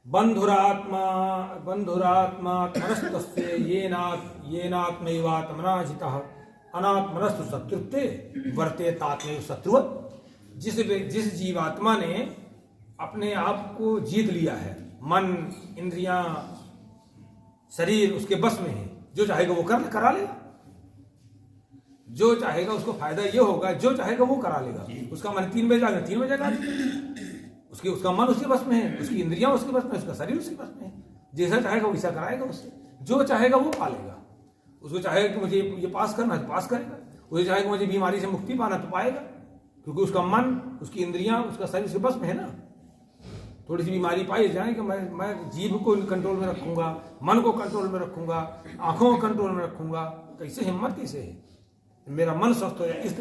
बंधुरात्मात्मनस्तस्य येनात्मैवात्मनाजितः अनात्मनस्तु शत्रुत्वे वर्तेतात्मैव शत्रुवत्। जिस जीवात्मा ने अपने आप को जीत लिया है, मन इंद्रियां शरीर उसके बस में है, जो चाहेगा वो करा लेगा, जो चाहेगा उसको फायदा ये होगा, जो चाहेगा वो करा लेगा। उसका मन 3 बजे जाएगा 3 बजे जाएगा, उसका मन उसके बस में है, उसकी इंद्रियां उसके बस में, उसका शरीर उसके बस में है। जैसा चाहेगा वैसा कराएगा, उससे जो चाहेगा वो पालेगा। उसको चाहेगा कि मुझे ये पास करना है तो पास करेगा, उसे चाहेगा मुझे बीमारी से मुक्ति पाना तो पाएगा, क्योंकि उसका मन उसकी इंद्रियां उसका शरीर उसके बस में है ना। थोड़ी सी बीमारी पाई जाए कि मैं जीभ को कंट्रोल में रखूंगा, मन को कंट्रोल में रखूंगा, आंखों को कंट्रोल में रखूंगा, कैसे हिम्मत कैसे है, मेरा मन स्वस्थ हो जाए, इस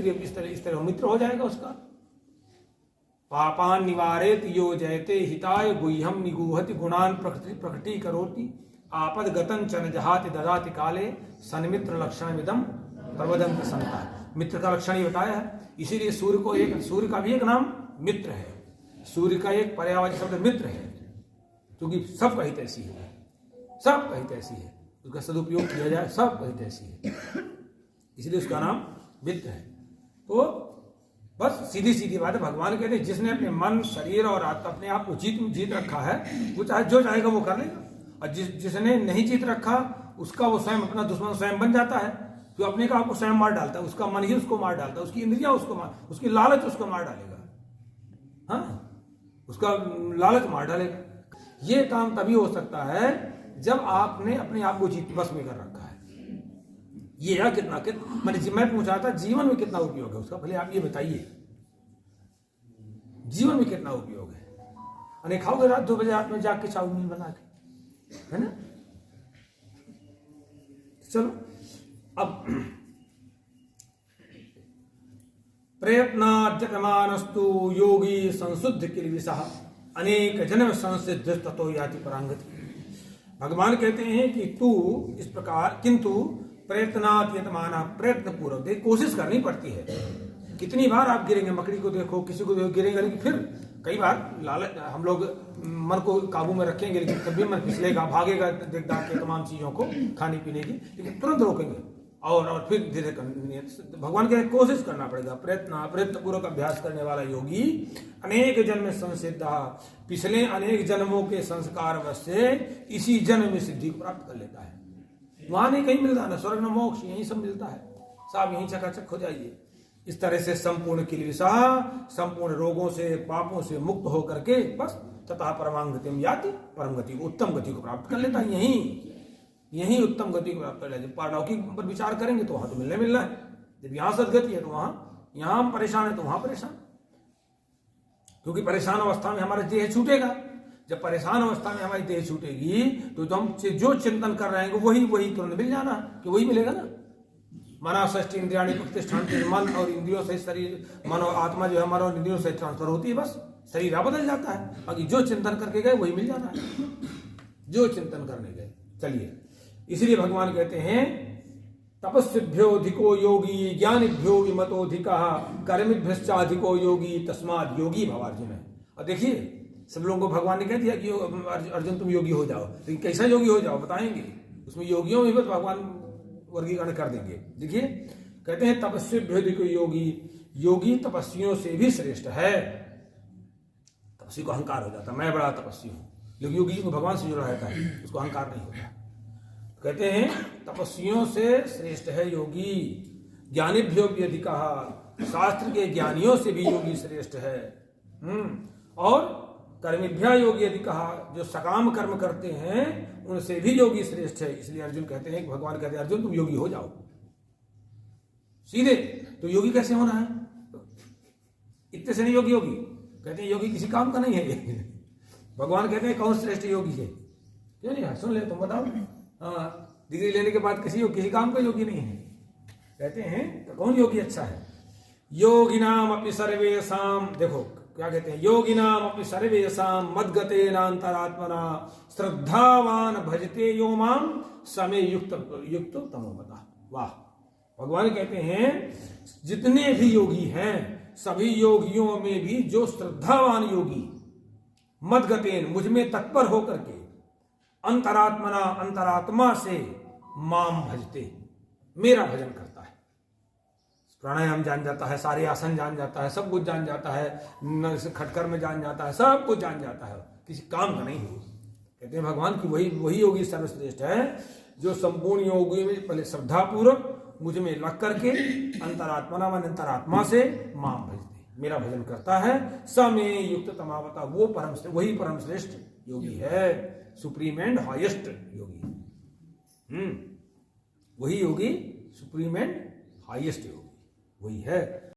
तरह मित्र हो जाएगा उसका। पापान निवारेत यो जयते हिताय गुह्यम निगूहति गुणान प्रकटी करोति आपद गतन चन जहाति ददाति काले सन्मित्र लक्षण विदम प्रवदंत संता। मित्र का लक्षण ही बताया है, इसीलिए सूर्य का भी एक नाम मित्र है। सूर्य का एक पर्यायवाची शब्द मित्र है, क्योंकि सब कहीं तैसी है, सब कहीं तैसी है, उसका सदुपयोग किया जाए, सब कहीं तैसी है, इसलिए उसका नाम मित्र है। तो बस सीधी बात है, भगवान कहते हैं जिसने अपने मन शरीर और अपने आप को जीत रखा है, वो चाहे जो चाहेगा वो कर लेगा, और जिसने नहीं जीत रखा उसका वो स्वयं अपना दुश्मन स्वयं बन जाता है, जो अपने का आपको स्वयं मार डालता है, उसका मन ही उसको मार डालता है, उसकी इंद्रियां उसकी लालच उसको मार डालेगा, हाँ उसका लालच मार डालेगा। ये काम तभी हो सकता है जब आपने अपने आप को बस में कर रखा है। ये है कितना मैं पूछा था जीवन में कितना उपयोग है उसका, भले आप ये बताइए जीवन में कितना उपयोग है। अने खाओगे रात 2 बजे रात में जाग के चाउमीन बना के, है ना। चलो अब प्रयत्नाद्यतमानस्तु योगी संशुद्ध किलविषः अनेक जन्म संसिद्ध ततो याति परांगति। भगवान कहते हैं कि तू इस प्रकार, किंतु प्रयत्नाद्यतमाना, प्रयत्न पूर्वक देख, कोशिश करनी पड़ती है। कितनी बार आप गिरेंगे, मकड़ी को देखो, किसी को देखो गिरेंगे, लेकिन फिर कई बार लालच, हम लोग मन को काबू में रखेंगे लेकिन तब भी मन फिसलेगा, भागेगा देख दाख के तमाम चीजों को खाने पीने की, लेकिन तुरंत रोकेंगे और फिर धीरे भगवान के कोशिश करना पड़ेगा। प्रयत्न पूर्वक अभ्यास करने वाला योगी अनेक जन्म संसिद्ध, पिछले अनेक जन्मों के संस्कार से इसी जन्म में सिद्धि को प्राप्त कर लेता है। वहां नहीं कहीं मिलता, ना स्वर्ग न मोक्ष, यही सब मिलता है, सब यही चकाचक हो जाइए। इस तरह से संपूर्ण किलविषा, संपूर्ण रोगों से पापों से मुक्त होकर के बस तथा परमांगतिम याति, परम गति, उत्तम गति को प्राप्त कर लेता है। यही उत्तम गति को प्राप्त कर लेता है। पारलौकिक पर विचार करेंगे तो वहां तो मिलना है, जब यहाँ सदगति है तो यहाँ हम परेशान है तो वहां परेशान, क्योंकि परेशान अवस्था में हमारा देह छूटेगा। जब परेशान अवस्था में हमारी देह छूटेगी तो हम जो चिंतन कर रहे हैं वही तुरंत मिल जाना, कि वही मिलेगा ना। मना षष्ठी इंद्रियाणि प्रतिष्ठान्ते, मन और इंद्रियों से शरीर, मन और आत्मा जो है मन और इंद्रियों से ट्रांसफर होती है, बस शरीर बदल जाता है। बाकी जो चिंतन करके गए वही मिल जाना है, जो चिंतन करने गए। चलिए, इसलिए भगवान कहते हैं तपस्विभ्योऽधिको योगी ज्ञानिभ्यो विमतोऽधिकः कर्मिभ्यश्चाधिको योगी तस्माद् योगी भवार्जुन। और देखिए, सब लोगों को भगवान ने कह दिया कि अर्जुन तुम योगी हो जाओ, लेकिन कैसा योगी हो जाओ बताएंगे, उसमें योगियों में भी भगवान वर्गीकरण कर देंगे। देखिए, कहते हैं तपस्विभ्योऽधिको योगी, योगी तपस्वियों से भी श्रेष्ठ है। तपस्वी को अहंकार हो जाता, मैं बड़ा तपस्वी हूं, लेकिन योगी को भगवान से जुड़ा रहता है, उसको अहंकार नहीं होता। कहते हैं तपस्वियों से श्रेष्ठ है योगी, ज्ञानिभ्यो भी अधिकः, शास्त्र के ज्ञानियों से भी योगी श्रेष्ठ है। और कर्मिभ्या योगी अधिकः, जो सकाम कर्म करते हैं उनसे भी योगी श्रेष्ठ है। इसलिए अर्जुन कहते हैं, भगवान कहते हैं अर्जुन तुम योगी हो जाओ सीधे। तो योगी कैसे होना है, इतने से नहीं योगी होगी। कहते हैं योगी किसी काम का नहीं है। भगवान कहते हैं कौन श्रेष्ठ योगी है, क्यों नहीं है, सुन ले तुम बताओ। डिग्री लेने के बाद किसी काम का योगी नहीं है। कहते हैं तो कौन योगी अच्छा है। योगिनाम अपि सर्वेषां, देखो क्या कहते हैं, योगिनाम अपि सर्वेषां मद्गतेनान्तरात्मना श्रद्धावान भजते यो मां समे युक्त तमो मता। वाह, भगवान कहते हैं जितने भी योगी हैं, सभी योगियों में भी जो श्रद्धावान योगी, मदगतेन मुझ में तत्पर होकर के, अंतरात्मना अंतरात्मा से माम भजते मेरा भजन करता है। प्राणायाम जान जाता है, सारे आसन जान जाता है, सब कुछ जान जाता है, खटकर में जान जाता है, सब कुछ जान जाता है, किसी काम का नहीं है। कहते हैं भगवान की वही योगी सर्वश्रेष्ठ है जो संपूर्ण योगी में पहले श्रद्धा पूर्वक मुझ में लग करके अंतरात्मा मन अंतरात्मा से माम भजते मेरा भजन करता है। स में युक्त तमावता वो वही परम श्रेष्ठ योगी है, सुप्रीम एंड हाईएस्ट योगी। वही योगी सुप्रीम एंड हाईएस्ट योगी वही है।